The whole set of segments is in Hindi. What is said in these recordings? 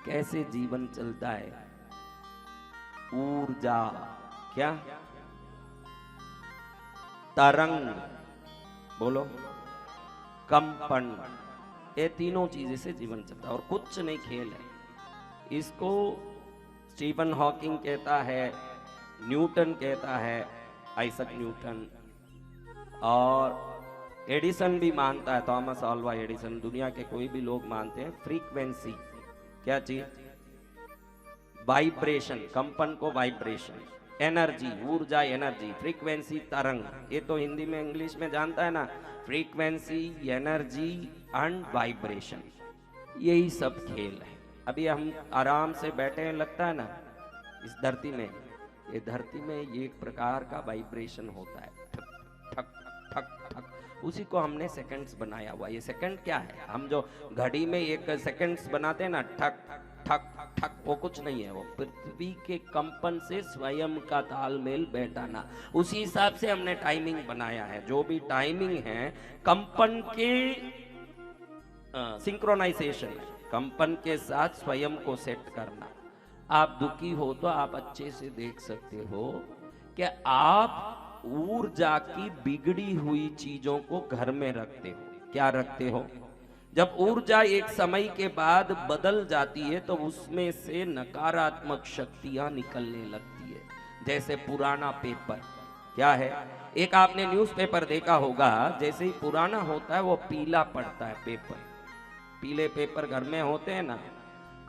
कैसे जीवन चलता है। ऊर्जा क्या, तरंग बोलो, कंपन, ये तीनों चीजें से जीवन चलता है और कुछ नहीं खेल है। इसको स्टीफन हॉकिंग कहता है, न्यूटन कहता है, आइजैक न्यूटन, और एडिसन भी मानता है, थॉमस अल्वा एडिसन, दुनिया के कोई भी लोग मानते हैं। फ्रीक्वेंसी क्या चीज, वाइब्रेशन, कंपन को वाइब्रेशन, एनर्जी ऊर्जा, एनर्जी, फ्रीक्वेंसी तरंग, ये तो हिंदी में इंग्लिश में जानता है ना, फ्रीक्वेंसी, एनर्जी एंड वाइब्रेशन, यही सब खेल है। अभी हम आराम से बैठे हैं, लगता है ना इस धरती में, ये धरती में ये एक प्रकार का वाइब्रेशन होता है, ठक ठक ठक ठक, उसी को हमने सेकंड्स बनाया हुआ। ये सेकंड क्या है, हम जो घड़ी में एक सेकंड्स बनाते हैं ना, ठक ठक ठक, वो कुछ नहीं है, वो पृथ्वी के कंपन से स्वयं का तालमेल बैठाना, उसी हिसाब से हमने टाइमिंग बनाया है। जो भी टाइमिंग है कंपन के सिंक्रोनाइजेशन, कंपन के साथ स्वयं को सेट करना। आप दुखी हो तो आप अच्छे से देख सकते हो कि आप ऊर्जा की बिगड़ी हुई चीजों को घर में रखते हो। क्या रखते हो? जब ऊर्जा एक समय के बाद बदल जाती है तो उसमें से नकारात्मक शक्तियां निकलने लगती है। जैसे पुराना पेपर, क्या है, एक आपने न्यूज़पेपर देखा होगा, जैसे ही पुराना होता है वो पीला पड़ता है पेपर, पीले पेपर घर में होते हैं ना।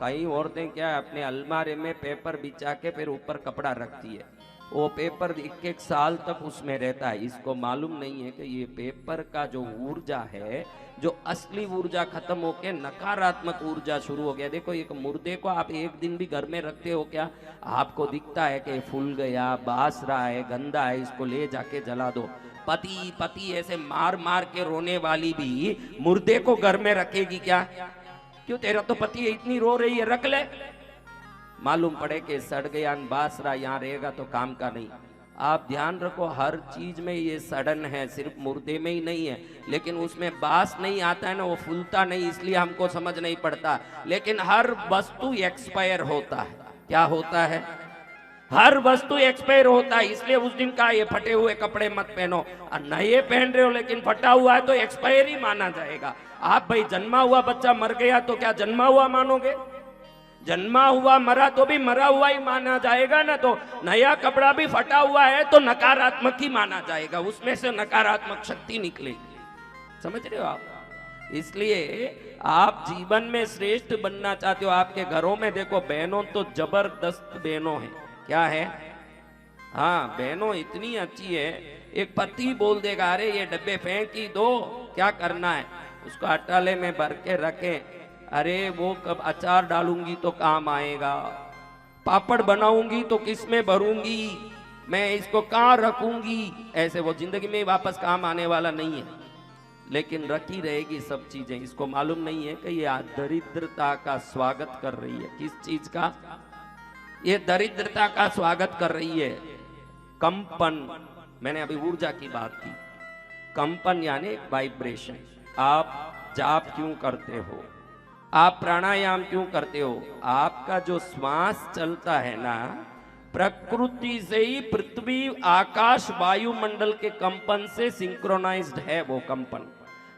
कई औरतें क्या अपने अलमारे में पेपर बिछा के फिर ऊपर कपड़ा रखती है, वो पेपर एक एक साल तक उसमें रहता है। इसको मालूम नहीं है कि ये पेपर का जो ऊर्जा है, जो असली ऊर्जा खत्म होके नकारात्मक ऊर्जा शुरू हो गया। देखो एक मुर्दे को आप एक दिन भी घर में रखते हो क्या? आपको दिखता है कि फूल गया, बास रहा है, गंदा है, इसको ले जाके जला दो। पति पति ऐसे मार मार के रोने वाली भी मुर्दे को घर में रखेगी क्या? क्यों, तेरा तो पति इतनी रो रही है, रख ले। मालूम पड़े कि सड़ गया बासरा यहाँ रहेगा तो काम का नहीं। आप ध्यान रखो, हर चीज में ये सड़न है, सिर्फ मुर्दे में ही नहीं है। लेकिन उसमें बास नहीं आता है ना, वो फूलता नहीं, इसलिए हमको समझ नहीं पड़ता। लेकिन हर वस्तु एक्सपायर होता है। क्या होता है? हर वस्तु एक्सपायर होता है। इसलिए उस दिन का ये फटे हुए कपड़े मत पहनो, नए पहन रहे हो लेकिन फटा हुआ है तो एक्सपायर ही माना जाएगा। आप भाई जन्मा हुआ बच्चा मर गया तो क्या जन्मा हुआ मानोगे? जन्मा हुआ मरा तो भी मरा हुआ ही माना जाएगा ना। तो नया कपड़ा भी फटा हुआ है तो नकारात्मक ही माना जाएगा, उसमें से नकारात्मक शक्ति निकलेगी। समझ रहे हो आप? इसलिए आप जीवन में श्रेष्ठ बनना चाहते हो, आपके घरों में देखो बहनों तो जबरदस्त बहनों हैं। क्या है? हाँ, बहनों इतनी अच्छी है। एक पति बोल देगा अरे ये डब्बे फेंक ही दो, क्या करना है, उसको अटाले में भर के रखें। अरे वो कब अचार डालूंगी तो काम आएगा, पापड़ बनाऊंगी तो किस में भरूंगी, मैं इसको कहाँ रखूंगी, ऐसे वो जिंदगी में वापस काम आने वाला नहीं है। लेकिन रखी रहेगी सब चीजें। इसको मालूम नहीं है कि ये दरिद्रता का स्वागत कर रही है। किस चीज का? ये दरिद्रता का स्वागत कर रही है। कंपन, मैंने अभी ऊर्जा की बात की। कंपन यानी वाइब्रेशन। आप जाप क्यों करते हो? आप प्राणायाम क्यों करते हो? आपका जो श्वास चलता है ना, प्रकृति से ही पृथ्वी आकाश वायुमंडल के कंपन से सिंक्रोनाइज्ड है वो कंपन।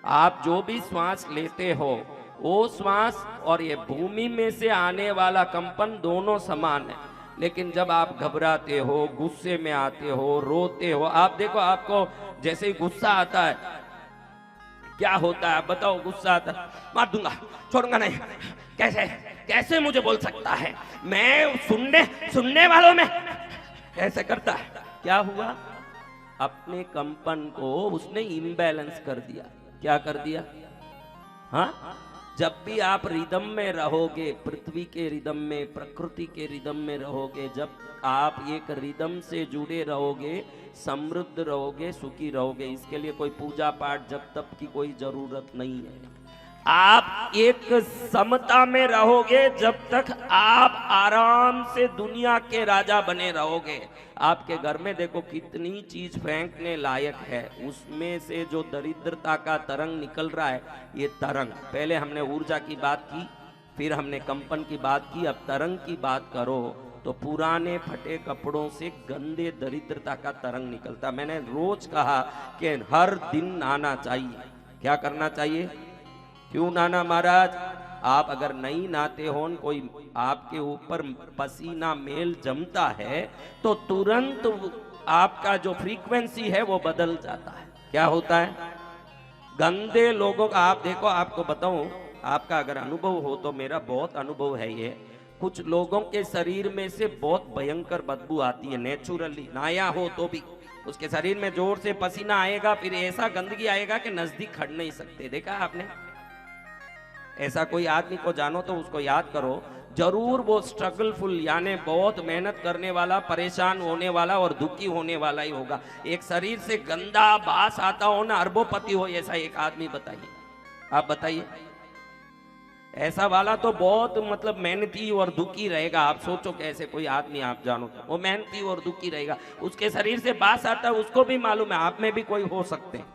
आप जो भी श्वास लेते हो वो श्वास और ये भूमि में से आने वाला कंपन दोनों समान है। लेकिन जब आप घबराते हो, गुस्से में आते हो, रोते हो, आप देखो आपको जैसे ही गुस्सा आता है क्या होता है बताओ? गुस्सा आता है, मार दूंगा, छोड़ूंगा नहीं, कैसे कैसे मुझे बोल सकता है, मैं सुनने वालों में ऐसे करता है। क्या हुआ? अपने कंपन को उसने इम्बैलेंस कर दिया। क्या कर दिया? हाँ, जब भी आप रिदम में रहोगे, पृथ्वी के रिदम में, प्रकृति के रिदम में रहोगे, जब आप एक रिदम से जुड़े रहोगे, समृद्ध रहोगे, सुखी रहोगे। इसके लिए कोई पूजा पाठ जब तक की कोई जरूरत नहीं है। आप एक समता में रहोगे जब तक आप आराम से दुनिया के राजा बने रहोगे। आपके घर में देखो कितनी चीज फेंकने लायक है, उसमें से जो दरिद्रता का तरंग निकल रहा है, ये तरंग, पहले हमने ऊर्जा की बात की, फिर हमने कंपन की बात की, अब तरंग की बात करो तो पुराने फटे कपड़ों से गंदे दरिद्रता का तरंग निकलता। मैंने रोज कहा कि हर दिन नहाना चाहिए। क्या करना चाहिए? क्यों नहाना महाराज? आप अगर नहीं नहाते हो, कोई आपके ऊपर पसीना मेल जमता है तो तुरंत आपका जो फ्रीक्वेंसी है वो बदल जाता है। क्या होता है? गंदे लोगों का आप देखो, आपको बताऊं, आपका अगर अनुभव हो तो मेरा बहुत अनुभव है ये, कुछ लोगों के शरीर में से बहुत भयंकर बदबू आती है नेचुरली, नहाया हो तो भी उसके शरीर में जोर से पसीना आएगा, फिर ऐसा गंदगी आएगा कि नजदीक खड़ नहीं सकते। देखा आपने? ऐसा कोई आदमी को जानो तो उसको याद करो, जरूर वो स्ट्रगलफुल यानी बहुत मेहनत करने वाला, परेशान होने वाला और दुखी होने वाला ही होगा। एक शरीर से गंदा बास आता हो ना, अरबोपति हो ऐसा एक आदमी बताइए, आप बताइए। ऐसा वाला तो बहुत मतलब मेहनती और दुखी रहेगा। आप सोचो कि ऐसे कोई आदमी आप जानो, वो मेहनती और दुखी रहेगा, उसके शरीर से बास आता है, उसको भी मालूम है आप में भी कोई हो सकते हैं,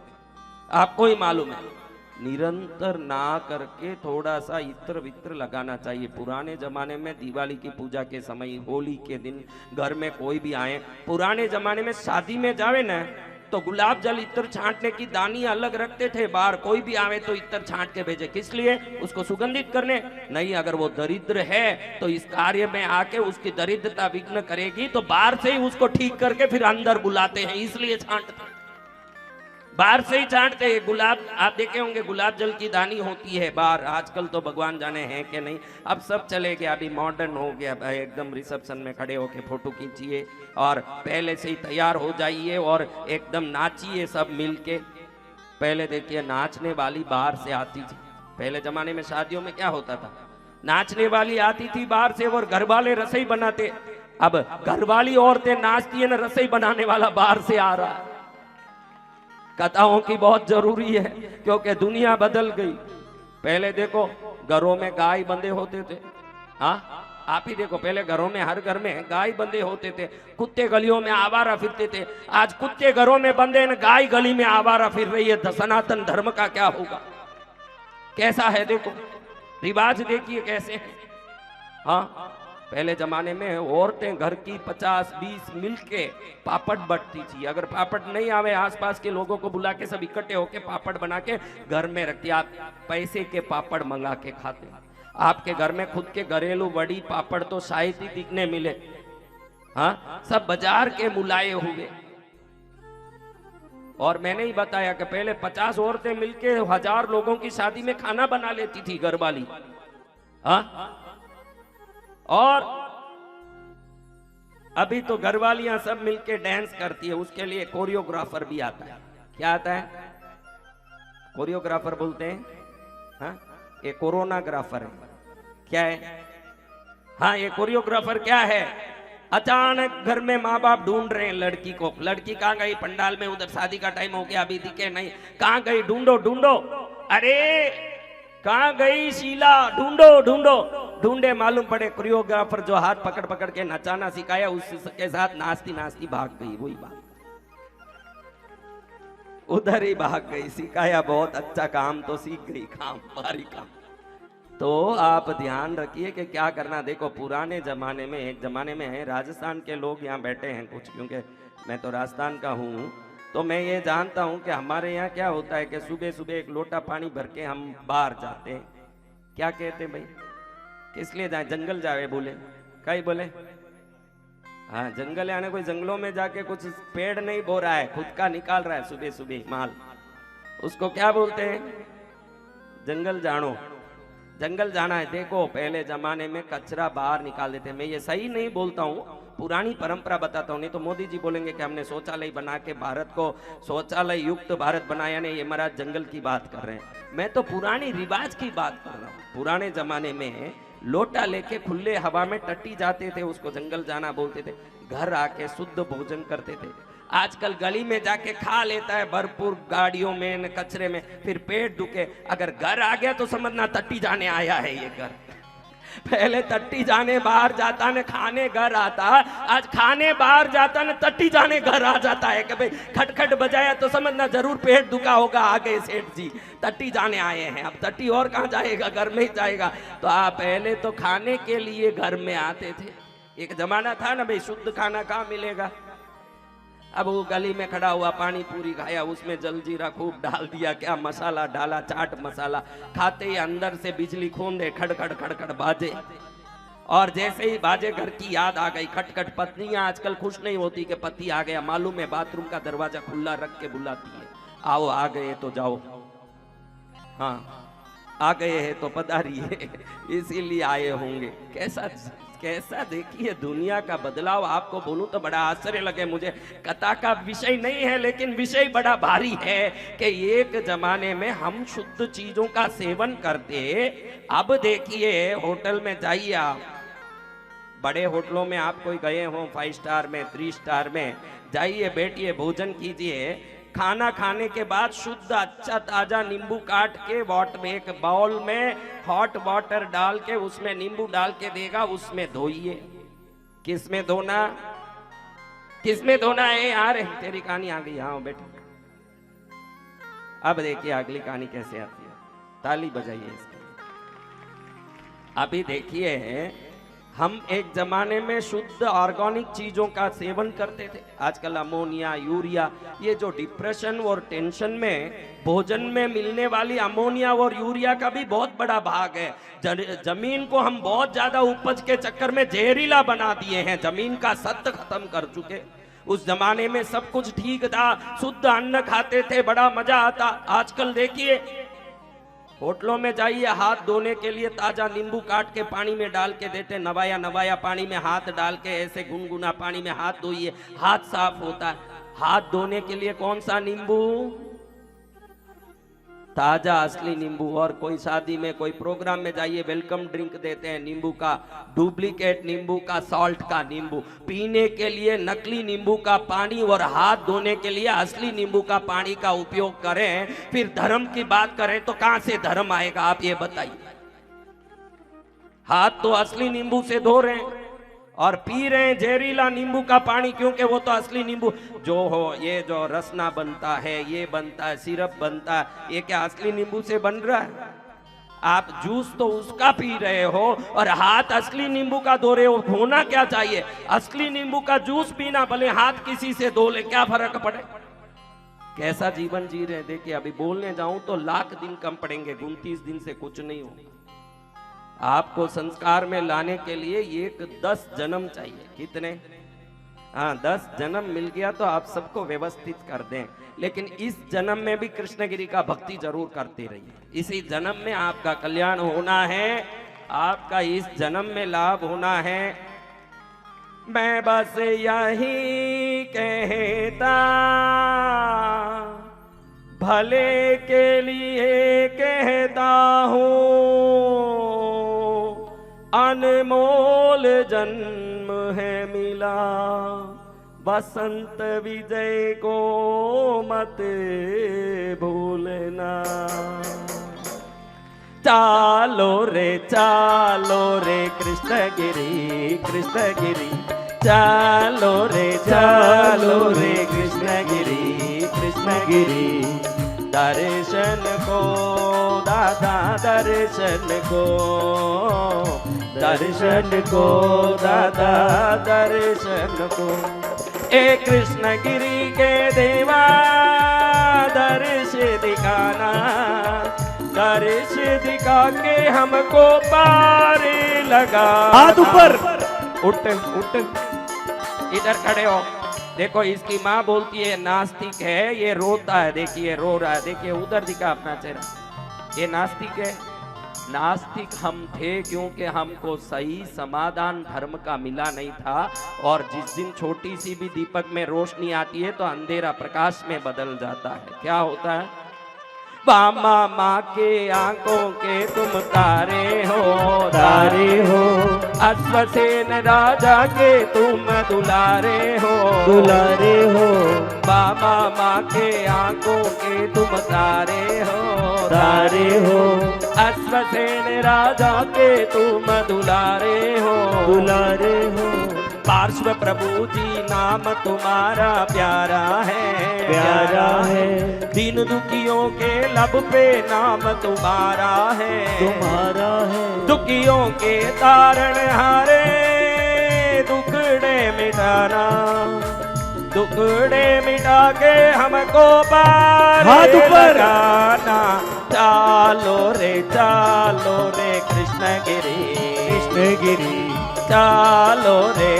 आपको ही मालूम है। निरंतर ना करके थोड़ा सा इत्र वित्र लगाना चाहिए। पुराने जमाने में दिवाली की पूजा के समय, होली के दिन घर में कोई भी आए, पुराने जमाने में शादी में जावे ना तो गुलाब जल इत्र छांटने की दानी अलग रखते थे बाहर, कोई भी आवे तो इत्र छांट के भेजे। किस लिए? उसको सुगंधित करने। नहीं, अगर वो दरिद्र है तो इस कार्य में आके उसकी दरिद्रता विघ्न करेगी तो बाहर से ही उसको ठीक करके फिर अंदर बुलाते हैं, इसलिए छांटते हैं, बाहर से ही छांटते हैं। गुलाब आप देखे होंगे, गुलाब जल की दानी होती है बाहर। आजकल तो भगवान जाने हैं कि नहीं, अब सब चले गया, अभी मॉडर्न हो गया। एकदम रिसेप्शन में खड़े होके फोटो खींचिए और पहले से ही तैयार हो जाइए और एकदम नाचिए सब मिलके। पहले देखिए नाचने वाली बाहर से आती थी। पहले जमाने में शादियों में क्या होता था? नाचने वाली आती थी बाहर से और घर वाले रसोई बनाते। अब घर वाली औरतें नाचती है ना, रसोई बनाने वाला बाहर से आ रहा है। कथाओं की बहुत जरूरी है क्योंकि दुनिया बदल गई। पहले देखो घरों में गाय बंधे होते थे, हाँ आप ही देखो, पहले घरों में हर घर में गाय बंधे होते थे, कुत्ते गलियों में आवारा फिरते थे। आज कुत्ते घरों में बंधे न गाय गली में आवारा फिर रही है। सनातन धर्म का क्या होगा? कैसा है देखो, रिवाज देखिए कैसे है। हाँ, पहले जमाने में औरतें घर की 50-20 मिलके पापड़ बटती थी। अगर पापड़ नहीं आवे, आसपास के लोगों को बुला के सब इकट्ठे होके पापड़ बना के घर में रखती। आप पैसे के पापड़ मंगा के खाते। आपके घर में खुद के घरेलू बड़ी पापड़ तो शायद ही दिखने मिले। हाँ, सब बाजार के मुलाये हुए। और मैंने ही बताया कि पहले 50 औरतें मिलके 1000 लोगों की शादी में खाना बना लेती थी घर वाली। हाँ, और अभी तो घरवालियां सब मिलके डांस करती है, उसके लिए कोरियोग्राफर भी आता है। क्या आता है? कोरियोग्राफर बोलते हैं। हाँ, ये कोरोनाग्राफर है। क्या है? हाँ, ये कोरियोग्राफर क्या है? अचानक घर में माँ बाप ढूंढ रहे हैं लड़की को। लड़की कहाँ गई? पंडाल में, उधर शादी का टाइम हो गया, अभी दिखे नहीं। कहाँ गई? ढूंढो ढूंढो। अरे कहाँ गई शीला? ढूंढो ढूंढो। ढूंढे, मालूम पड़े कोरियोग्राफर जो हाथ पकड़ पकड़ के नचाना सिखाया उसके साथ नाचती नाचती भाग गई। वही बात, उधर ही भाग गई। सिखाया बहुत अच्छा काम तो सीख गई, काम भारी काम। तो आप ध्यान रखिए कि क्या करना। देखो पुराने जमाने में, एक जमाने में है, राजस्थान के लोग यहाँ बैठे हैं कुछ, क्योंकि मैं तो राजस्थान का हूँ, तो मैं ये जानता हूँ कि हमारे यहाँ क्या होता है कि सुबह सुबह एक लोटा पानी भर के हम बाहर जाते हैं। क्या कहते हैं भाई? किस लिए जाए? जंगल जावे बोले। कई बोले? हाँ, जंगल यानी कोई जंगलों में जाके कुछ पेड़ नहीं बो रहा है, खुद का निकाल रहा है सुबह सुबह माल, उसको क्या बोलते हैं? जंगल जानो। जंगल जाना है। देखो पहले जमाने में कचरा बाहर निकाल देते। मैं ये सही नहीं बोलता हूँ, पुरानी परंपरा बताता हूँ, नहीं तो मोदी जी बोलेंगे कि हमने शौचालय बना के भारत को शौचालय युक्त भारत बनाया। नहीं, ये महाराज जंगल की बात कर रहे हैं। मैं तो पुरानी रिवाज की बात कर रहा हूँ। पुराने जमाने में लोटा लेके खुले हवा में टट्टी जाते थे, उसको जंगल जाना बोलते थे। घर आके शुद्ध भोजन करते थे। आजकल गली में जाके खा लेता है भरपूर, गाड़ियों में, कचरे में, फिर पेट दुखे। अगर घर आ गया तो समझना टट्टी जाने आया है ये घर। पहले टट्टी जाने बाहर जाता ने खाने घर आता, आज खाने बाहर जाता ने टट्टी जाने घर आ जाता है कि भाई खटखट बजाया तो समझना जरूर पेट दुखा होगा, आ गए सेठ जी टट्टी जाने आए हैं। अब टट्टी और कहाँ जाएगा, घर में ही जाएगा। तो आप पहले तो खाने के लिए घर में आते थे। एक जमाना था ना भाई, शुद्ध खाना कहाँ मिलेगा। अब वो गली में खड़ा हुआ पानी पूरी खाया, उसमें जलजीरा खूब डाल दिया, क्या मसाला डाला, चाट मसाला, खाते ही अंदर से बिजली खूंदे खड़खड़ खड़खड़ बाजे। और जैसे ही बाजे घर की याद आ गई, खटखट। पत्नियां आजकल खुश नहीं होती कि पति आ गया, मालूम है बाथरूम का दरवाजा खुला रख के बुलाती है, आओ आ गए तो जाओ, हाँ आ गए हैं तो पधारिए, इसीलिए आए होंगे। कैसा कैसा देखिए दुनिया का बदलाव। आपको बोलूं तो बड़ा आश्चर्य लगे मुझे, कथा का विषय नहीं है लेकिन विषय बड़ा भारी है कि एक जमाने में हम शुद्ध चीजों का सेवन करते। अब देखिए होटल में जाइए आप, बड़े होटलों में आप कोई गए हो, 5 स्टार में, 3 स्टार में जाइए, बैठिए, भोजन कीजिए। खाना खाने के बाद शुद्ध अच्छा ताजा नींबू काट के वाटर, एक बाउल में हॉट वाटर डाल के उसमें नींबू डाल के देगा, उसमें धोइए। किसमें धोना, किसमें धोना है यार, तेरी कहानी आ गई, हाँ बेटा। अब देखिए अगली कहानी कैसे आती है, ताली बजाइए इसके। अभी देखिए हम एक जमाने में शुद्ध ऑर्गेनिक चीजों का सेवन करते थे। आजकल अमोनिया, यूरिया, ये जो डिप्रेशन और टेंशन में भोजन में मिलने वाली अमोनिया और यूरिया का भी बहुत बड़ा भाग है। जमीन को हम बहुत ज्यादा उपज के चक्कर में जहरीला बना दिए हैं, जमीन का सत्व खत्म कर चुके। उस जमाने में सब कुछ ठीक था, शुद्ध अन्न खाते थे, बड़ा मजा आता। आजकल देखिए होटलों में जाइए, हाथ धोने के लिए ताजा नींबू काट के पानी में डाल के देते, नवाया नवाया पानी में हाथ डाल के ऐसे गुनगुना पानी में हाथ धोइए, हाथ साफ होता है। हाथ धोने के लिए कौन सा नींबू, ताजा असली नींबू। और कोई शादी में, कोई प्रोग्राम में जाइए, वेलकम ड्रिंक देते हैं नींबू का, डुप्लीकेट नींबू का, सॉल्ट का नींबू। पीने के लिए नकली नींबू का पानी और हाथ धोने के लिए असली नींबू का पानी का उपयोग करें। फिर धर्म की बात करें तो कहां से धर्म आएगा, आप ये बताइए। हाथ तो असली नींबू से धो रहे हैं और पी रहे हैं जहरीला नींबू का पानी, क्योंकि वो तो असली नींबू जो हो, ये जो रसना बनता है, ये बनता है, सिरप बनता है, ये क्या असली नींबू से बन रहा है? आप जूस तो उसका पी रहे हो और हाथ असली नींबू का धो रहे हो। होना क्या चाहिए, असली नींबू का जूस पीना, भले हाथ किसी से धो ले, क्या फर्क पड़े। कैसा जीवन जी रहे। देखिए अभी बोलने जाऊं तो लाख दिन कम पड़ेंगे, 29 दिन से कुछ नहीं होगा। आपको संस्कार में लाने के लिए एक 10 जन्म चाहिए। कितने? हाँ 10 जन्म मिल गया तो आप सबको व्यवस्थित कर दें, लेकिन इस जन्म में भी कृष्णगिरी का भक्ति जरूर करते रहिए। इसी जन्म में आपका कल्याण होना है, आपका इस जन्म में लाभ होना है। मैं बस यही कहता, भले के लिए कहता हूँ, अनमोल जन्म है मिला, बसंत विजय को मत भूलना। चालो रे कृष्णगिरी कृष्णगिरी, चालो रे कृष्णगिरी कृष्णगिरी। दर्शन को दादा, दर्शन को दादा, दर्शन को। ए कृष्णगिरी के देवा दर्श दिखाना, दर्श दिखा के हमको पार लगा। हाथ ऊपर, उठ उठ, इधर खड़े हो। देखो इसकी माँ बोलती है नास्तिक है, ये रोता है, देखिए रो रहा है, देखिए उधर दिखा अपना चेहरा। ये नास्तिक है। नास्तिक हम थे क्योंकि हमको सही समाधान धर्म का मिला नहीं था। और जिस दिन छोटी सी भी दीपक में रोशनी आती है तो अंधेरा प्रकाश में बदल जाता है। क्या होता है? बामा माँ के आंखों के तुम तारे हो, तारे हो। अश्वसेन राजा के तुम दुलारे हो, दुलारे हो। बाबा माँ के आंखों के तुम तारे हो, तारे हो। अश्वसेन राजा के तुम दुलारे हो, दुलारे हो। पार्श्व प्रभु जी नाम तुम्हारा प्यारा है, प्यारा है। दीन दुखियों के लब पे नाम तुम्हारा है, तुम्हारा है। दुखियों के तारण हारे, दुखड़े मिटाना, दुखड़े मिटा के हमको पार लगाना। चालो रे कृष्णगिरी, कृष्णगिरी। चालो रे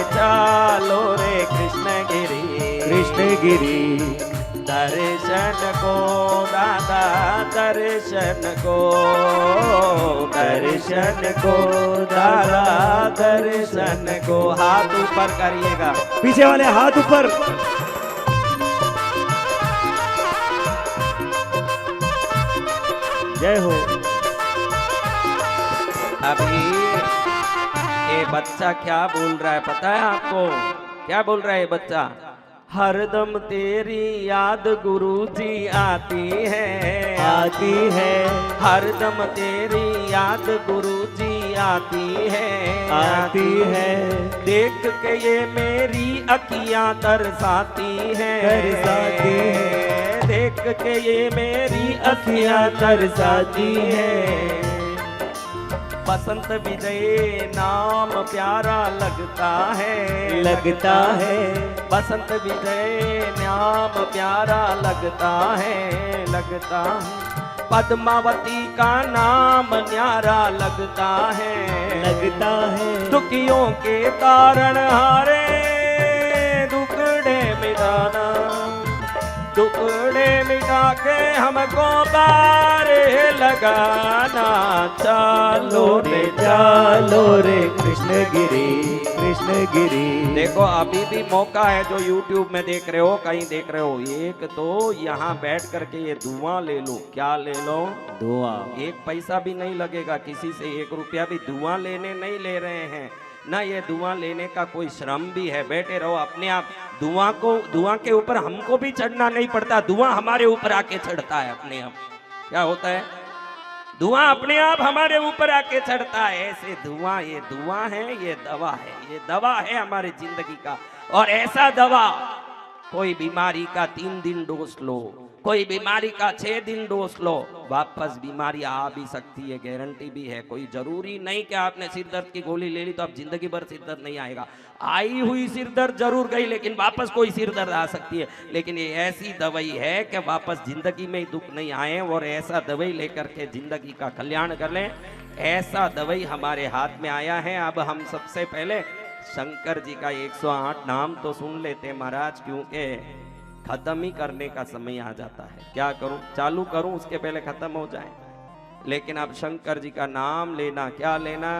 कृष्णगिरी, कृष्णगिरी। दर्शन को दादा, दर्शन को, दर्शन को दादा, दर्शन को। हाथ ऊपर करिएगा, पीछे वाले हाथ ऊपर। जय हो। अभी ये बच्चा क्या बोल रहा है पता है आपको? क्या बोल रहा है ये बच्चा? हरदम तेरी याद गुरुजी आती है, आती है। हरदम तेरी याद गुरुजी आती है, आती है। देख के ये मेरी अखियां तरसाती है, तरसाती है। देख के ये मेरी अखियां तरसाती है। बसंत विजय नाम प्यारा लगता है, लगता है। बसंत विजय नाम प्यारा लगता है, लगता है। पद्मावती का नाम न्यारा लगता है, लगता है। दुखियों के तारण हारे, दुखड़े मिटाना, दुखड़े मिटा के हमको पार लगाना। चालो रे कृष्णगिरी, कृष्णगिरी। देखो अभी भी मौका है, जो YouTube में देख रहे हो, कहीं देख रहे हो, एक तो यहाँ बैठ करके ये धुआं ले लो। क्या ले लो? धुआं। एक पैसा भी नहीं लगेगा, किसी से 1 रुपया भी धुआं लेने नहीं ले रहे हैं ना, ये धुआं लेने का कोई श्रम भी है। बैठे रहो अपने आप। धुआं के ऊपर हमको भी चढ़ना नहीं पड़ता, धुआं हमारे ऊपर आके चढ़ता है अपने आप। क्या होता है? धुआं अपने आप हमारे ऊपर आके चढ़ता है। ऐसे धुआं, ये धुआं है, ये दवा है, ये दवा है हमारी जिंदगी का। और ऐसा दवा, कोई बीमारी का 3 दिन डोज लो, कोई बीमारी का 6 दिन डोज लो, वापस बीमारी आ भी सकती है, गारंटी भी है। कोई जरूरी नहीं कि आपने सिर दर्द की गोली ले ली तो अब जिंदगी भर सिर दर्द नहीं आएगा। आई हुई सिर दर्द जरूर गई, लेकिन वापस कोई सिर दर्द आ सकती है। लेकिन ये ऐसी दवाई है कि वापस जिंदगी में दुख नहीं आए, और ऐसा दवाई लेकर के जिंदगी का कल्याण कर लें। ऐसा दवाई हमारे हाथ में आया है। अब हम सबसे पहले शंकर जी का 108 नाम तो सुन लेते हैं महाराज, क्योंकि खत्म ही करने का समय आ जाता है। क्या करूं, चालू करूं उसके पहले खत्म हो जाए। लेकिन अब शंकर जी का नाम लेना, क्या लेना,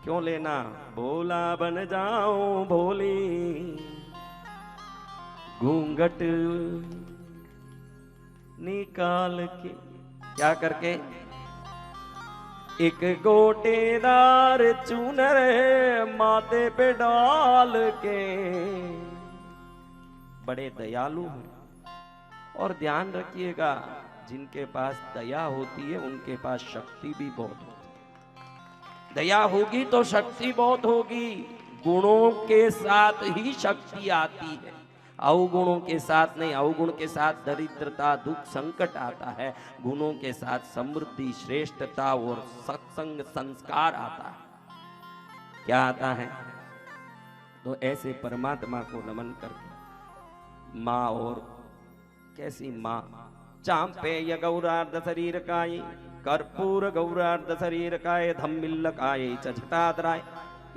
क्यों लेना? भोला बन जाऊं भोली, घूंघट निकाल के, क्या करके? एक गोटेदार चूनर माथे पे डाल के। बड़े दयालु हैं। और ध्यान रखिएगा, जिनके पास दया होती है उनके पास शक्ति भी बहुत होती है। दया होगी तो शक्ति बहुत होगी। गुणों के साथ ही शक्ति आती है, अवगुणों के साथ नहीं। अवगुण के साथ दरिद्रता, दुख, संकट आता है। गुणों के साथ समृद्धि, श्रेष्ठता और सत्संग, संस्कार आता है। क्या आता है? तो ऐसे परमात्मा को नमन करके माँ, और कैसी माँ? चांपेय गौरार्ध शरीर काय, कर्पूर गौरार्ध शरीर काय, धम्मिल्ल काय जटाधराय।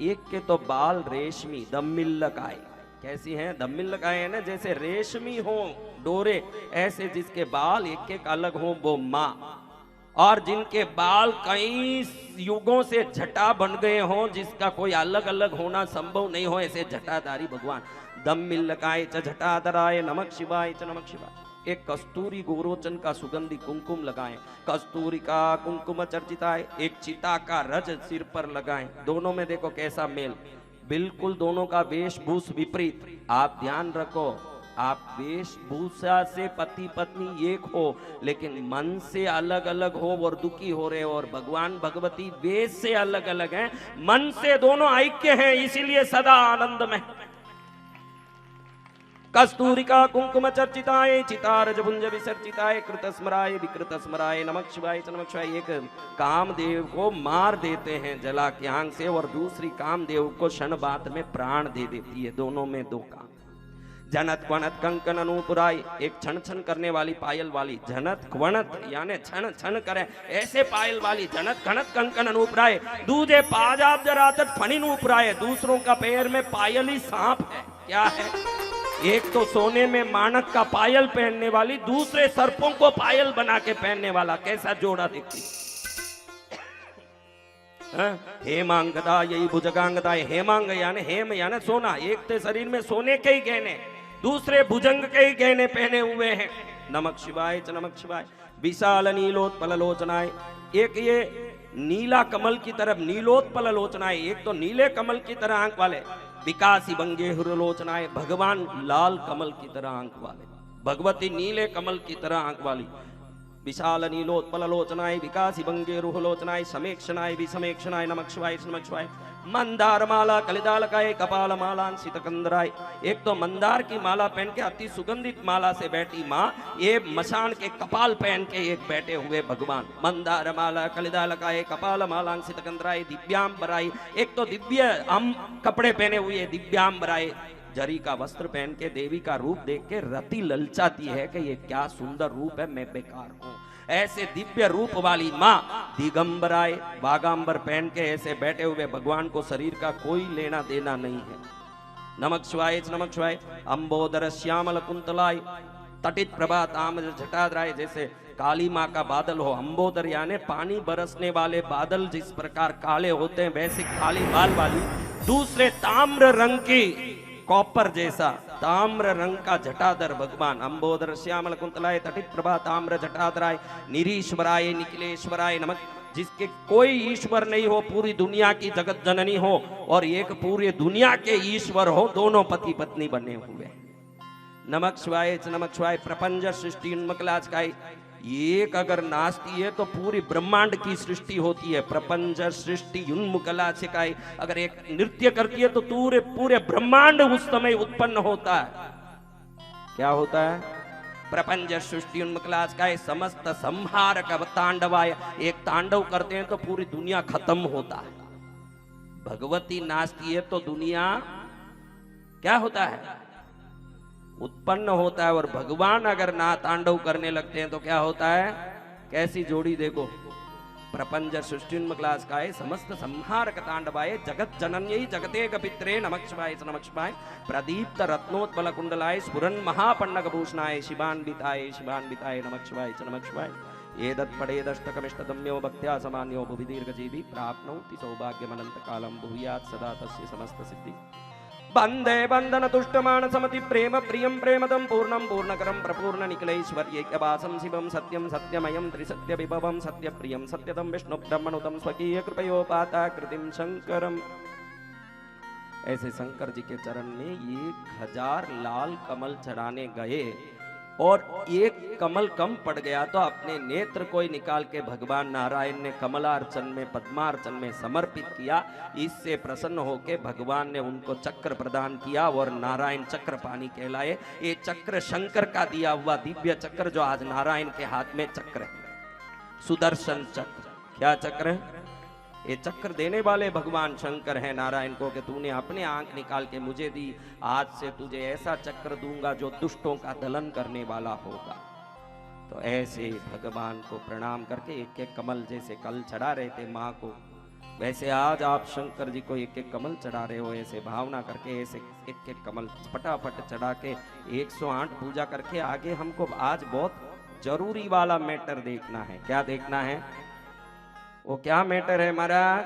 एक के तो बाल रेशमी, धम्मिल्ल काय। कैसी हैं? धम्मिल्ल काय है ना, जैसे रेशमी हो डोरे, ऐसे जिसके बाल एक एक अलग हो वो माँ। और जिनके बाल कई युगों से जटा बन गए हों, जिसका कोई अलग अलग होना संभव नहीं हो, ऐसे जटाधारी भगवान। धम्मिल्ल काय च जटाधराय, नमः शिवाय च नमः शिवाय। एक कस्तूरी गोरोचन का सुगंधी कुमकुम लगाएं, कस्तूरी का कुमकुम चर्चिताय, एक चिता का रज सिर पर लगाएं। दोनों में देखो कैसा मेल, बिल्कुल दोनों का वेशभूष विपरीत। आप ध्यान रखो, आप वेशभूषा से पति पत्नी एक हो, लेकिन मन से अलग अलग हो और दुखी हो रहे हो। और भगवान भगवती वेश से अलग अलग हैं, मन से दोनों ऐक्य हैं, इसीलिए सदा आनंद में। कस्तूरिका कुंकुम चर्चिताय, चितारज भुंज विसर्जिताय, कृत स्मराय विकृत स्मराय, नमः शिवाय नमः शिवाय। एक कामदेव को मार देते हैं जला के आंख से, और दूसरी कामदेव को क्षण बात में प्राण दे देती है। दोनों में दो काम। जनत क्वणत कंकन अनुपुराय, एक छन छन करने वाली पायल वाली, जनत क्वणत यानी छन छन करे ऐसे पायल वाली, जनत कणत कंकन अनुपुराय। दूजे पाजाब जरातत फणिन उपराय, दूसरों का पैर में पायली सांप है। क्या है? एक तो सोने में मानक का पायल पहनने वाली, दूसरे सर्पों को पायल बना के पहनने वाला। कैसा जोड़ा देखती। हेमांगदा यही भुजगांगदा, हेमांग यानी हेम यानी सोना, एक तो शरीर में सोने के ही गहने, दूसरे भुजंग के ही गहने पहने हुए हैं। नमः शिवाय च नमः शिवाय। विशाल नीलोत्पल लोचनाय, एक ये नीला कमल की तरफ नीलोत्पल लोचनाय, एक तो नीले कमल की तरह आंख वाले। विकासी बंगे हुरलोचनाए, भगवान लाल कमल की तरह आंख वाले, भगवती नीले कमल की तरह आंख वाली। विशाल नीलोत्पल लोचनाय, विकासी बंगे रुहलोचनाय, समेक्षणाय विसमेक्षणाय, नमः शिवाय नमः शिवाय। मंदार माला कलिदालकाय, कपाल मालान सितकंदराय, एक तो मंदार की माला पहन के अति सुगंधित माला से बैठी माँ, ये मशान के कपाल पहन के एक बैठे हुए भगवान। मंदार माला कलिदालकाय, कपाल मालान सितकंदराय, दिव्यांबराय, एक तो दिव्य हम कपड़े पहने हुए दिव्यांबराय, जरी का वस्त्र पहन के देवी का रूप देख के रति ललचाती है कि ये क्या सुंदर रूप है, मैं बेकार हूं। ऐसे दिव्य रूप वाली माँ दिगंबराय, बागांबर पहन के ऐसे बैठे हुए भगवान को शरीर का कोई लेना देना नहीं है। नमः शिवाय नमः शिवाय। अंबोदर श्यामल कुंतलाय, तटित प्रभा ताम्र जटाद्राय, जैसे काली माँ का बादल हो। अंबोदर यानी पानी बरसने वाले बादल जिस प्रकार काले होते हैं, वैसे काली बाल वाली, दूसरे ताम्र रंग की कॉपर जैसा ताम्र रंग का जटाधर भगवान। अंबोदर श्यामल कुंतलाय, तटित प्रभा ताम्र जटाधराय, निरीश्वराय निखिलेश्वराय नमः, जिसके कोई ईश्वर नहीं हो, पूरी दुनिया की जगत जननी हो और एक पूरी दुनिया के ईश्वर हो, दोनों पति पत्नी बने हुए। नमः शिवाय नमः शिवाय। प्रपंच सृष्टि उन्मकलाचकाय, एक अगर नाचती है तो पूरी ब्रह्मांड की सृष्टि होती है। प्रपंच सृष्टि उन्मुखलाचिकाय, अगर एक नृत्य करती है तो पूरे पूरे ब्रह्मांड उस समय उत्पन्न होता है। क्या होता है? प्रपंच सृष्टि उन्मुखलाचिकाय, समस्त संहार का तांडवाय, एक तांडव करते हैं तो पूरी दुनिया खत्म होता है। भगवती नाचती है तो दुनिया क्या होता है? उत्पन्न होता है। और भगवान अगर ना तांडव करने लगते हैं तो क्या होता है? कैसी जोड़ी देखो। प्रपंच सृष्टिन्मक्लास्काय, समस्त संहार तांडवाय, जगत जनन्यै जगते गपित्रे नमः शिवाय नमः शिवाय। प्रदीप्त रत्नोत्पल कुंडलाय, स्फुरन् महापन्नग भूषणाय, शिवान्विताय नमः शिवाय नमः शिवाय। एतत्पठेदष्टकमिष्टदम्यो भक्त्या समान्यो भुवि दीर्घजीवी, प्राप्नोति सौभाग्यमनंत कालं, भूयात् सदा तस्य समस्त सिद्धि। वंदे बंधन तुष्टमान समति प्रेम प्रियम प्रेमदम पूर्णम पूर्णकरम प्रपूर्ण निखिलेश्वर्यैक्यवासं शिवम सत्यम सत्यमयम त्रिसत्य विभवम सत्य प्रियम सत्यतम विष्णु ब्रह्मणुतम स्वकीय कृपयोपाता कृतिम शंकरम। ऐसे शंकर जी के चरण में 1000 लाल कमल चढ़ाने गए और एक कमल कम पड़ गया तो अपने नेत्र को ही निकाल के भगवान नारायण ने कमलार्चन में पद्मार्चन में समर्पित किया। इससे प्रसन्न होकर भगवान ने उनको चक्र प्रदान किया और नारायण चक्र पानी कहलाए। ये चक्र शंकर का दिया हुआ दिव्य चक्र जो आज नारायण के हाथ में चक्र है, सुदर्शन चक्र। क्या चक्र है? ये चक्र देने वाले भगवान शंकर है नारायण को कि तूने अपने आंख निकाल के मुझे दी, आज से तुझे ऐसा चक्र दूंगा जो दुष्टों का दलन करने वाला होगा। तो ऐसे भगवान को प्रणाम करके एक एक कमल, जैसे कल चढ़ा रहे थे माँ को, वैसे आज आप शंकर जी को एक एक कमल चढ़ा रहे हो। ऐसे भावना करके ऐसे एक एक कमल फटाफट चढ़ा के 108 पूजा करके आगे हमको आज बहुत जरूरी वाला मैटर देखना है। क्या देखना है? वो क्या मैटर है महाराज?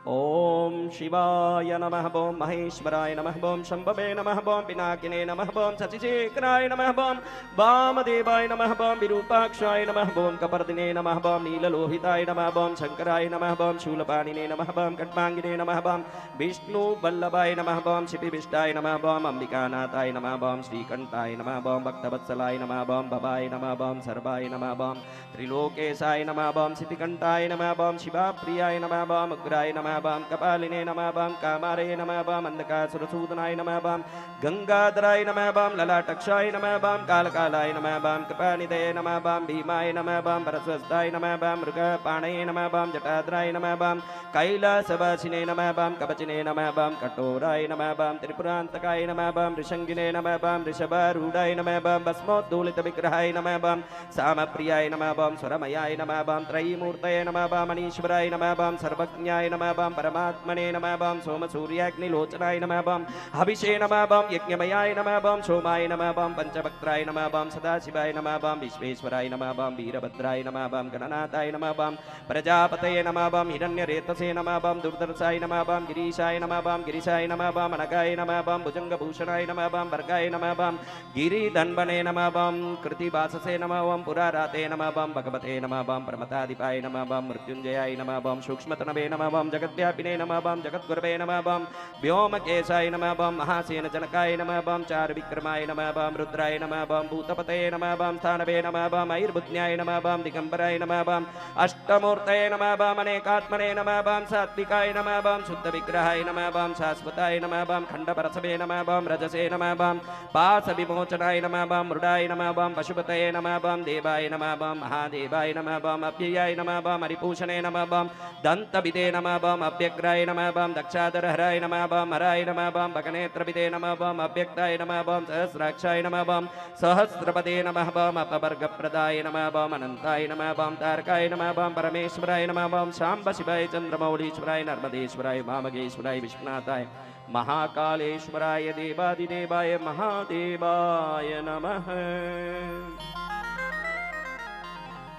ओम शिवाय नमः ओम महेश्वराय नमः ओम शंभवे नमः ओम पिनाकिने नमः ओम शशिशेखराय नमः ओम वामदेवाय नमः ओम विरूपाक्षाय नमः ओम कपर्दिने नमः ओम नीललोहिताय नमः ओम शंकराय नमः ओम शूलपाणिने नमः ओम खड्गांगिने नमः ओम विष्णु वल्लभाय नमः ओम शिपिविष्टाय नमः ओम अंबिकानाथाय नमः ओम श्रीकंठाय नमः ओम भक्तवत्सलाय नमः ओम भवाय नमः ओम सर्वाय नमः ओम त्रिलोकेशाय नमः ओम सिद्धिकंठाय नमः ओम शिवाप्रियाय नमः ओम उग्राय नमः ओम कपालिने नमः ओम कामारे नमः ओम अंधकासुरसूदनाय नमः ओम गंगाधराय नमः ओम ललाटक्षाय नमः ओम कालकालाय नमः ओम कृपानिधे नमः ओम भीमाय नमः ओम परस्वस्ताय नमः ओम मृगपाणये नमः ओम जटाधराय नमः ओम कैलासवासिने नमः ओम कवचिने नमः ओम कठोराय नमः ओम त्रिपुरांतकाय नमः ओम ऋषंगिने नमः ओम ऋषभारूढाय नमः ओम भस्मोद्धूलित विग्रहाय नमः ओम सामप्रियाय नमः ओम स्वरमयाय नमः ओम त्रयीमूर्तये नमः ओम मनीश्वराय नमः ओम सर्वज्ञाय नमः ओम परमात्मने नमः ओम सोमसूर्याग्निलोचनाय नमः ओम हविषे नमः ओम यज्ञमयाय नमः ओम सोमाय नमः ओम पंचवक्त्राय नमः ओम सदाशिवाय नमः ओम विश्वेश्वराय नमः ओम वीरभद्राय नमः ओम गणनाथाय नमः ओम प्रजापतये नमः ओम हिरण्यरेतसे नमः ओम दुर्धर्षाय नमः ओम गिरीशाय नमः ओम गिरीशाय नमः ओम अनगाय नमः ओम भुजंगभूषणाय नमः ओम वर्गाय नमः ओम गिरिधन्वने नमः ओम कृतिवाससे नमः ओम पुराराते नमः ओम भगवते नमः ओम प्रमताधिपाय नमः ओम मृत्युंजयाय नमः ओम सूक्ष्मतनवे नमः ओम जगद्व्यापिने नमः ओम जगद्गुरवे नमः ओम व्योमकेशाय नमः ओम महासेन जनकाय नमः ओम चारुविक्रमाय नमः ओम रुद्राय नमः ओम भूतपतये नमः ओम स्थानवे नमः ओम ऐर्बुद्ध्याय नमः ओम दिगंबराय नमः ओम अष्टमूर्तये नमः ओम अनेकात्मने नमः ओम सात्विकाय नमः ओम शुद्धविग्रहाय नमः ओम शाश्वताय नमः ओम खंडपरसवे नमः ओम रजसे नमः ओम पाशविमोचनाय नमः ओम मृडाय नमः ओम पशुपतये नमः ओम देवाय नमः ओम महादेवाय नमः ओम अव्ययाय नमः ओम हरिभूषणे नमः ओम दन्तविदे नमः ओम अव्यग्राय नमः ओम दक्षाधरहराय नमः ओम हराय नमः ओम भगनेत्रविदे नमः ओम अव्यक्ताय नमः ओम सहस्राक्षाय नमः ओम सहस्रपदे नमः ओम अपवर्गप्रदाय नमः ओम अनंताय नमः ओम तारकाय नमः ओम परमेश्वराय नमः ओम शांब शिवाय चंद्रमौलीश्वराय नर्मदेश्वराय वामगेश्वराय विश्वनाथाय महाकालेश्वराय देवादिदेवाय महादेवाय नमः।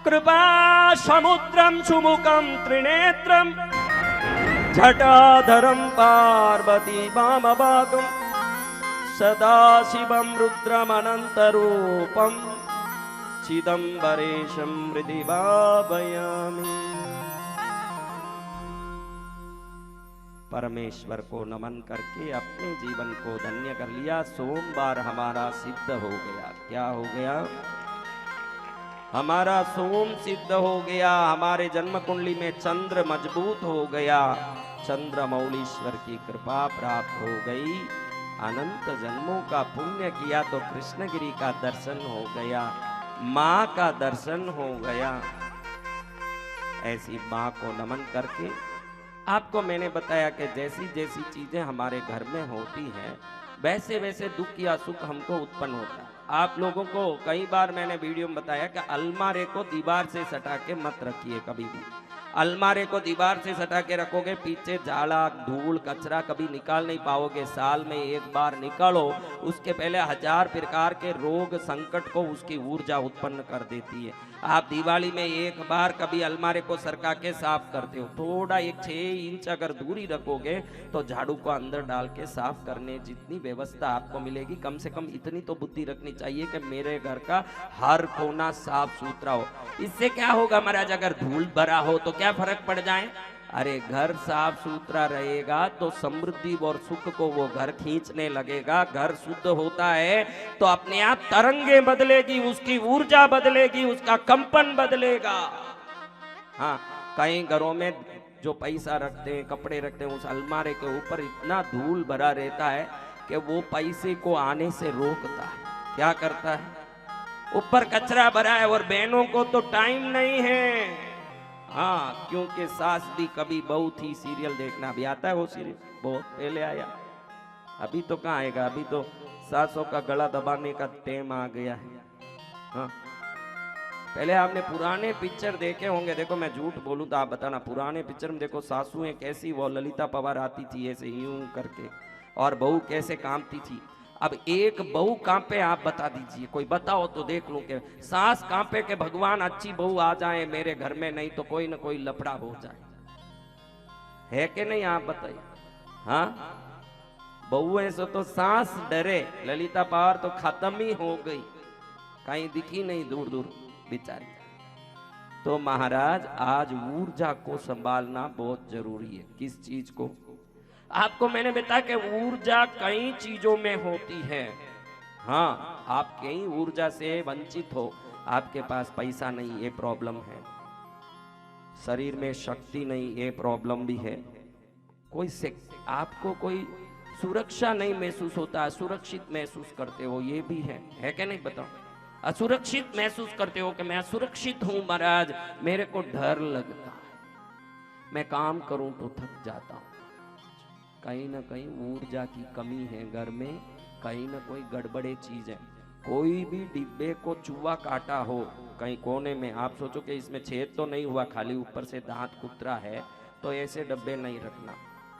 कृपा समुद्रं सुमुखं त्रिनेत्रं जटाधरं पार्वती वामभागं सदाशिवं रुद्रमनन्तरूपं चिदंबरेशं हृदि भावयामि। परमेश्वर को नमन करके अपने जीवन को धन्य कर लिया। सोमवार हमारा सिद्ध हो गया। क्या हो गया? हमारा सोम सिद्ध हो गया। हमारे जन्म कुंडली में चंद्र मजबूत हो गया। चंद्रमौलीश्वर की कृपा प्राप्त हो गई। अनंत जन्मों का पुण्य किया तो कृष्णगिरी का दर्शन हो गया, माँ का दर्शन हो गया। ऐसी माँ को नमन करके आपको मैंने बताया कि जैसी जैसी चीजें हमारे घर में होती हैं वैसे वैसे दुख या सुख हमको उत्पन्न होता है। आप लोगों को कई बार मैंने वीडियो में बताया कि अलमारे को दीवार से सटा के मत रखिए कभी भी। अलमारे को दीवार से सटा के रखोगे, पीछे झाड़ा धूल कचरा कभी निकाल नहीं पाओगे। साल में एक बार निकालो, उसके पहले 1000 प्रकार के रोग संकट को उसकी ऊर्जा उत्पन्न कर देती है। आप दिवाली में एक बार कभी अलमारे को सरका के साफ करते हो, थोड़ा एक 6 इंच अगर दूरी रखोगे तो झाड़ू को अंदर डाल के साफ करने जितनी व्यवस्था आपको मिलेगी, कम से कम इतनी तो बुद्धि रखनी चाहिए कि मेरे घर का हर कोना साफ सुथरा हो। इससे क्या होगा महाराज, अगर धूल भरा हो तो क्या फर्क पड़ जाए? अरे घर साफ सुथरा रहेगा तो समृद्धि और सुख को वो घर खींचने लगेगा। घर शुद्ध होता है तो अपने आप तरंगे बदलेगी, उसकी ऊर्जा बदलेगी, उसका कंपन बदलेगा। हाँ, कई घरों में जो पैसा रखते हैं, कपड़े रखते हैं, उस अलमारे के ऊपर इतना धूल भरा रहता है कि वो पैसे को आने से रोकता है। क्या करता है? ऊपर कचरा भरा है और बहनों को तो टाइम नहीं है। हाँ, क्योंकि सास भी कभी बहू थी सीरियल देखना भी आता है। वो सीरियल बहुत पहले आया, अभी तो कहाँ आएगा। अभी तो सासों का गला दबाने का टाइम आ गया है। हाँ, पहले आपने पुराने पिक्चर देखे होंगे। देखो मैं झूठ बोलूं तो आप बताना, पुराने पिक्चर में देखो सासुएं कैसी, वो ललिता पवार आती थी ऐसे यूं करके, और बहू कैसे कांपती थी। अब एक बहू कांपे, आप बता दीजिए, कोई बताओ तो देख लूं के। सास कांपे के भगवान अच्छी बहू आ जाए मेरे घर में, नहीं तो कोई ना कोई लफड़ा हो जाए, है कि नहीं? आप बताइए। हाँ, बहुए से तो सांस डरे, ललिता पावर तो खत्म ही हो गई, कहीं दिखी नहीं दूर दूर बेचारी। तो महाराज आज ऊर्जा को संभालना बहुत जरूरी है। किस चीज को? आपको मैंने बताया कि ऊर्जा कई चीजों में होती है। हाँ, आप कहीं ऊर्जा से वंचित हो, आपके पास पैसा नहीं, ये प्रॉब्लम है। शरीर में शक्ति नहीं, ये प्रॉब्लम भी है। आपको कोई सुरक्षा नहीं महसूस होता, असुरक्षित महसूस करते हो, ये भी है क्या नहीं? बताओ। असुरक्षित महसूस करते हो कि मैं असुरक्षित हूं महाराज, मेरे को डर लगता है, मैं काम करूं तो थक जाता हूं। कहीं ना कहीं ऊर्जा की कमी है घर में, कहीं ना कोई गड़बड़े चीज है। कोई भी डिब्बे को चूहा काटा हो कहीं कोने में, आप सोचो कि इसमें छेद तो नहीं हुआ, खाली ऊपर से दांत कुतरा है, तो ऐसे डब्बे नहीं रखना,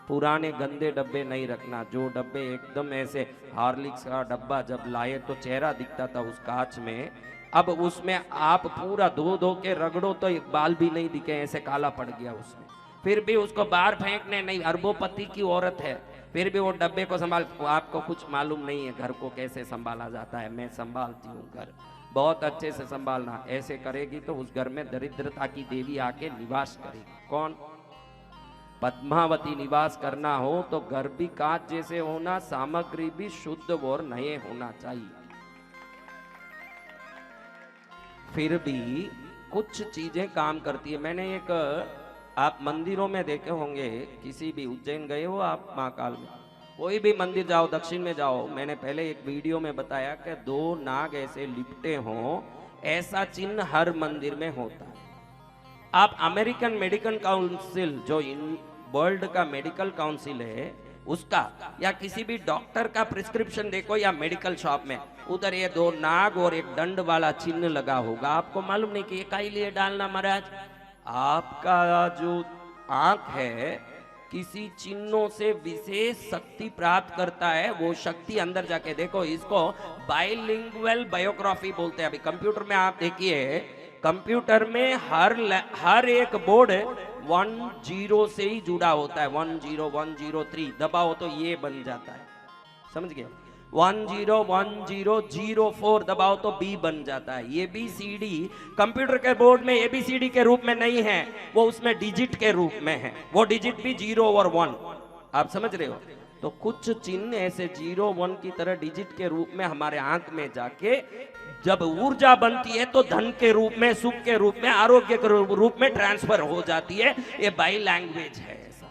पुराने गंदे डब्बे नहीं रखना। जो डब्बे एकदम ऐसे, हार्लिक्स का डब्बा जब लाए तो चेहरा दिखता था उस कांच में, अब उसमें आप पूरा धो के रगड़ो तो एक बाल भी नहीं दिखे, ऐसे काला पड़ गया उसमें। फिर भी उसको बाहर फेंकने नहीं, अरबोपति की औरत है, फिर भी वो डब्बे को संभाल। आपको कुछ मालूम नहीं है घर को कैसे संभाला जाता है। मैं संभालती हूँ घर, बहुत अच्छे से संभालना। ऐसे करेगी तो उस घर में दरिद्रता की देवी आके निवास करेगी। कौन? पद्मावती निवास करना हो तो घर भी कांच जैसे होना, सामग्री भी शुद्ध और नए होना चाहिए। फिर भी कुछ चीजें काम करती है। मैंने एक, आप मंदिरों में देखे होंगे, किसी भी उज्जैन गए हो आप, महाकाल में, कोई भी मंदिर जाओ, दक्षिण में जाओ, मैंने पहले एक वीडियो में बताया कि 2 नाग ऐसे लिपटे हों, ऐसा चिन्ह हर मंदिर में होता है। आप अमेरिकन मेडिकल काउंसिल, जो वर्ल्ड का मेडिकल काउंसिल है, उसका या किसी भी डॉक्टर का प्रिस्क्रिप्शन देखो या मेडिकल शॉप में, उधर ये 2 नाग और एक दंड वाला चिन्ह लगा होगा। आपको मालूम नहीं कि ये काहे लिए डालना महाराज? आपका जो आंख है किसी चिन्हों से विशेष शक्ति प्राप्त करता है। वो शक्ति अंदर जाके देखो, इसको बाइलिंगुअल बायोग्राफी बोलते हैं। अभी कंप्यूटर में आप देखिए, कंप्यूटर में हर एक बोर्ड 10 से ही जुड़ा होता है। 10 103 दबाओ तो ये बन जाता है, समझ गए? 10 दबाओ तो बी बन जाता है। ये ABCD कंप्यूटर के बोर्ड में ABCD के रूप में नहीं है, वो उसमें डिजिट के रूप में है। वो डिजिट भी 0 और 1, आप समझ रहे हो? तो कुछ चिन्ह ऐसे 0 1 की तरह डिजिट के रूप में हमारे आंख में जाके जब ऊर्जा बनती है तो धन के रूप में, सुख के रूप में, आरोग्य के रूप में ट्रांसफर हो जाती है। ये बाई लैंग्वेज है। ऐसा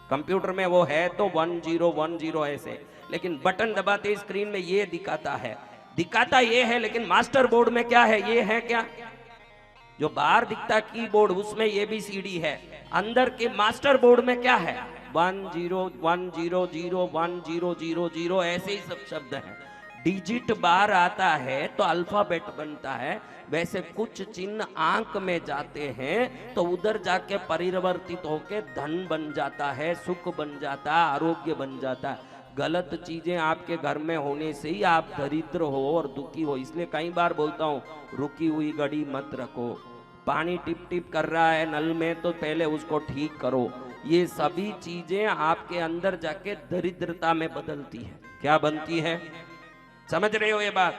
कंप्यूटर में वो है तो 10 ऐसे, लेकिन बटन दबाते स्क्रीन में ये दिखाता ये है, लेकिन मास्टर बोर्ड में क्या है? ये है क्या? जो बाहर दिखता कीबोर्ड उसमें ABCD है, अंदर के मास्टर बोर्ड में क्या है? 10 ऐसे ही सब शब्द हैं। डिजिट बाहर आता है तो अल्फाबेट बनता है। वैसे कुछ चिन्ह आंख में जाते हैं तो उधर जाके परिवर्तित होके धन बन जाता है, सुख बन जाता है, आरोग्य बन जाता है। गलत चीजें आपके घर में होने से ही आप दरिद्र हो और दुखी हो। इसलिए कई बार बोलता हूँ, रुकी हुई घड़ी मत रखो। पानी टिप टिप कर रहा है नल में तो पहले उसको ठीक करो। ये सभी चीजें आपके अंदर जाके दरिद्रता में बदलती है। क्या बनती है? समझ रहे हो ये बात?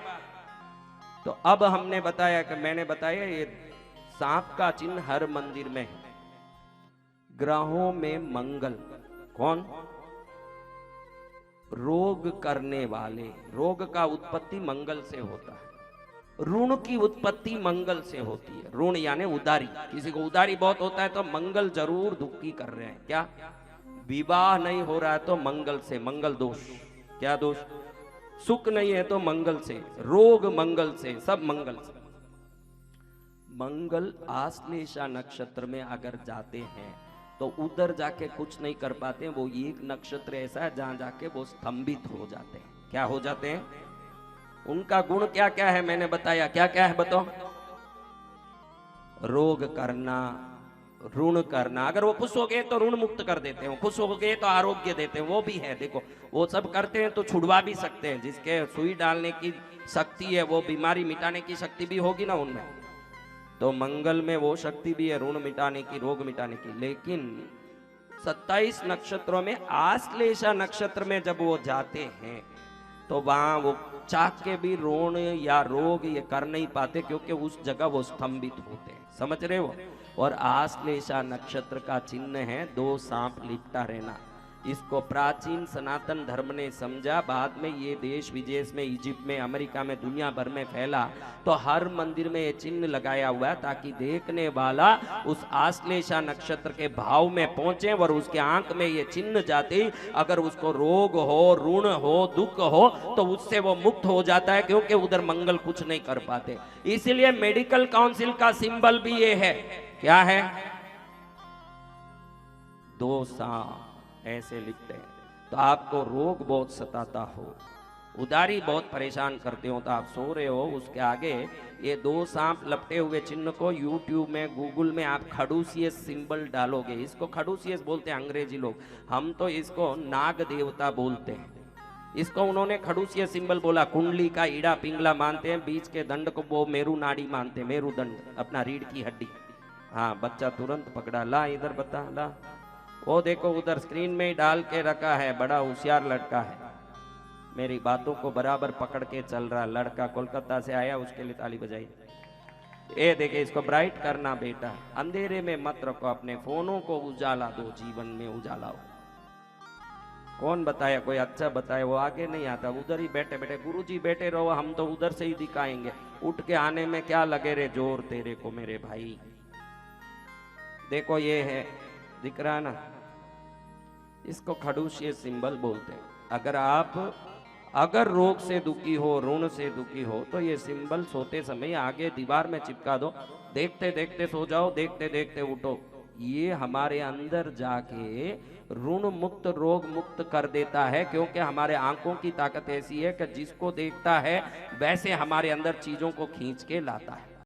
तो अब हमने बताया कि मैंने बताया ये सांप का चिन्ह हर मंदिर में है। ग्रहों में मंगल कौन? रोग करने वाले। रोग का उत्पत्ति मंगल से होता है। ऋण की उत्पत्ति मंगल से होती है। ऋण यानी उधारी। किसी को उधारी बहुत होता है तो मंगल जरूर दुखी कर रहे हैं। क्या? विवाह नहीं हो रहा है तो मंगल से, मंगल दोष। क्या दोष? सुख नहीं है तो मंगल से, रोग मंगल से, सब मंगल से। मंगल आश्लेषा नक्षत्र में अगर जाते हैं तो उधर जाके कुछ नहीं कर पाते। वो एक नक्षत्र ऐसा है जहां जाके वो स्तंभित हो जाते हैं। क्या हो जाते हैं? उनका गुण क्या क्या है मैंने बताया। क्या क्या है बताओ? रोग करना, ऋण करना। अगर वो खुश हो गए तो ऋण मुक्त कर देते हैं, खुश हो गए तो आरोग्य देते हैं, वो भी है। देखो वो सब करते हैं तो छुड़वा भी सकते हैं। जिसके सुई डालने की शक्ति है वो बीमारी मिटाने की शक्ति भी होगी ना उनमें। तो मंगल में वो शक्ति भी है ऋण मिटाने की, रोग मिटाने की। लेकिन 27 नक्षत्रों में आश्लेषा नक्षत्र में जब वो जाते हैं तो वहां वो चाक के भी ऋण या रोग ये कर नहीं पाते, क्योंकि उस जगह वो स्तंभित होते हैं। समझ रहे हो? और आश्लेषा नक्षत्र का चिन्ह है 2 सांप लिपटा रहना। इसको प्राचीन सनातन धर्म ने समझा, बाद में ये देश विदेश में, इजिप्ट में, अमेरिका में, दुनिया भर में फैला, तो हर मंदिर में ये चिन्ह लगाया हुआ है ताकि देखने वाला उस आश्लेषा नक्षत्र के भाव में पहुंचे और उसके आंख में ये चिन्ह जाते ही अगर उसको रोग हो, ऋण हो, दुख हो तो उससे वो मुक्त हो जाता है, क्योंकि उधर मंगल कुछ नहीं कर पाते। इसीलिए मेडिकल काउंसिल का सिंबल भी ये है। क्या है? 2 सांप ऐसे लिखते हैं। तो आपको रोग बहुत सताता हो, उदारी बहुत परेशान करते हो, तो आप सो रहे हो, उसके आगे ये 2 सांप लपटे हुए चिन्ह को यूट्यूब में, गूगल में आप खड़ूसियस सिंबल डालोगे। इसको खड़ूसियस बोलते हैं अंग्रेजी लोग, हम तो इसको नाग देवता बोलते हैं। इसको उन्होंने खड़ूसियस सिंबल बोला। कुंडली का ईड़ा पिंगला मानते हैं, बीच के दंड को वो मेरू नाड़ी मानते हैं, मेरुदंड, अपना रीढ़ की हड्डी। हाँ, बच्चा तुरंत पकड़ा, ला इधर बता, ला वो देखो उधर स्क्रीन में ही डाल के रखा है, बड़ा होशियार लड़का है, मेरी बातों को बराबर पकड़ के चल रहा लड़का, कोलकाता से आया, उसके लिए ताली बजाई। ये देखे, इसको ब्राइट करना बेटा, अंधेरे में मत रखो, अपने फोनों को उजाला दो, जीवन में उजाला हो। कौन बताया? कोई अच्छा बताया, वो आगे नहीं आता, उधर ही बैठे बैठे गुरुजी बैठे रहो, हम तो उधर से ही दिखाएंगे, उठ के आने में क्या लगे रे जोर तेरे को मेरे भाई। देखो ये है, दिख रहा ना, इसको खड़ूसिय सिंबल बोलते हैं। अगर रोग से दुखी हो, ऋण से दुखी हो, तो ये सिंबल सोते समय आगे दीवार में चिपका दो, देखते देखते सो जाओ, देखते देखते उठो। ये हमारे अंदर जाके ऋण मुक्त, रोग मुक्त कर देता है, क्योंकि हमारे आंखों की ताकत ऐसी है कि जिसको देखता है वैसे हमारे अंदर चीजों को खींच के लाता है।